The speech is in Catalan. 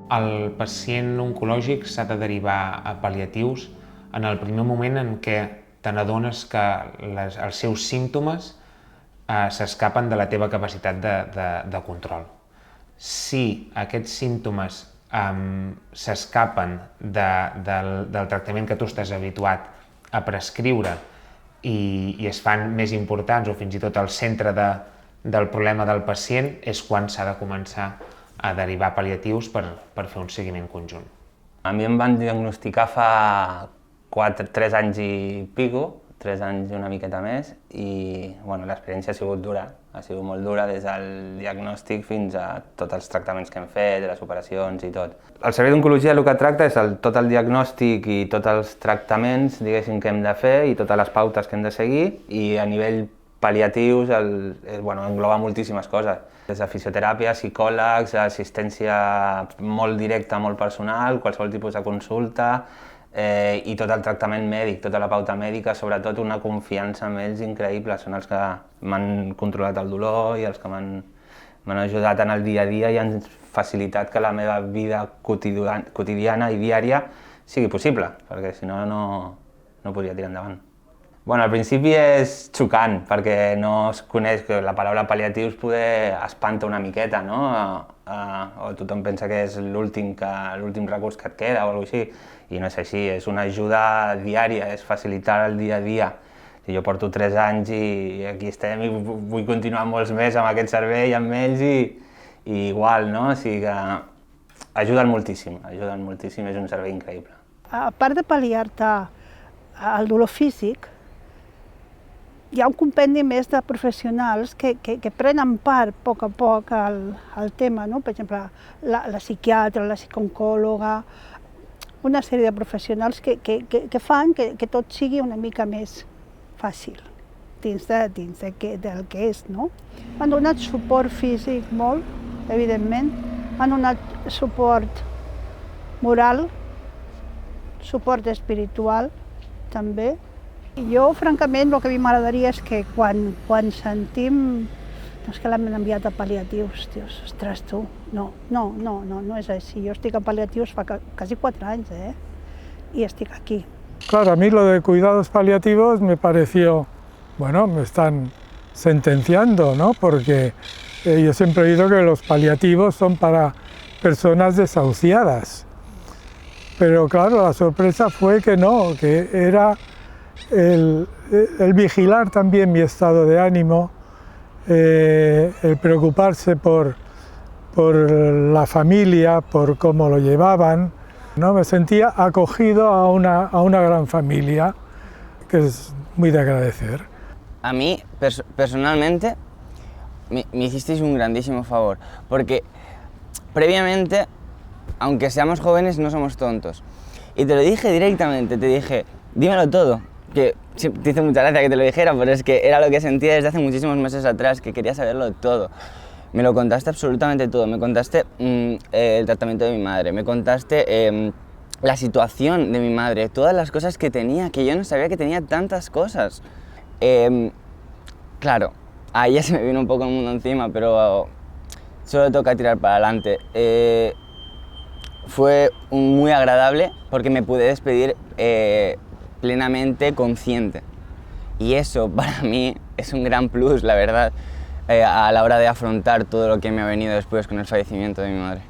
El pacient oncològic s'ha de derivar a pal·liatius en el primer moment en què te n'adones que els seus símptomes s'escapen de la teva capacitat de control. Si aquests símptomes s'escapen del tractament que tu estàs habituat a prescriure i es fan més importants o fins i tot al centre del problema del pacient, és quan s'ha de començar a derivar pal·liatius per fer un seguiment conjunt. A mi em van diagnosticar fa 3 anys i pico, 3 anys i una miqueta més, i l'experiència ha sigut dura, ha sigut molt dura des del diagnòstic fins a tots els tractaments que hem fet, les operacions i tot. El servei d'oncologia el que tracta és tot el diagnòstic i tots els tractaments, diguéssim, que hem de fer i totes les pautes que hem de seguir, i a nivell pal·liatius engloba moltíssimes coses. Des de fisioteràpia, psicòlegs, assistència molt directa, molt personal, qualsevol tipus de consulta i tot el tractament mèdic, tota la pauta mèdica, sobretot una confiança en ells increïble. Són els que m'han controlat el dolor i els que m'han ajudat en el dia a dia i han facilitat que la meva vida quotidiana i diària sigui possible, perquè si no, no podria tirar endavant. Al principi és xocant, perquè no es coneix, que la paraula pal·liatius poder espanta una miqueta, no? O tothom pensa que és l'últim recurs que et queda o alguna cosa així, i no és així, és una ajuda diària, és facilitar el dia a dia. Jo porto 3 anys i aquí estem i vull continuar molts més amb aquest servei, amb ells, i igual, no? O sigui que ajuden moltíssim, és un servei increïble. A part de pal·liar-te el dolor físic, hi ha un compendi més de professionals que prenen part a poc al tema, no? Per exemple, la psiquiatra, la psicooncòloga, una sèrie de professionals que fan que tot sigui una mica més fàcil dins del que és, no? Han donat suport físic molt, evidentment, han donat suport moral, suport espiritual també. Jo, francament, el que a mi m'agradaria és que quan sentim que l'han enviat a pal·liatius, ostres, tu, no és així. Jo estic a pal·liatius fa quasi 4 anys, i estic aquí. Claro, a mí lo de cuidados paliativos me pareció, me están sentenciando, ¿no? Porque yo siempre he oído que los paliativos son para personas desahuciadas. Pero claro, la sorpresa fue que no, que era el vigilar también mi estado de ánimo, el preocuparse por la familia, por cómo lo llevaban, ¿no? Me sentía acogido a una gran familia, que es muy de agradecer. A mí, personalmente, me hicisteis un grandísimo favor, porque previamente, aunque seamos jóvenes, no somos tontos. Y te lo dije directamente, te dije, dímelo todo. Que te hizo mucha gracia que te lo dijera, pero es que era lo que sentía desde hace muchísimos meses atrás, que quería saberlo todo. Me lo contaste absolutamente todo, me contaste el tratamiento de mi madre, me contaste la situación de mi madre, todas las cosas que tenía, que yo no sabía que tenía tantas cosas. Claro, ahí ya se me vino un poco el mundo encima, pero solo toca tirar para adelante. Fue muy agradable porque me pude despedir plenamente consciente, y eso para mí es un gran plus, la verdad, a la hora de afrontar todo lo que me ha venido después con el fallecimiento de mi madre.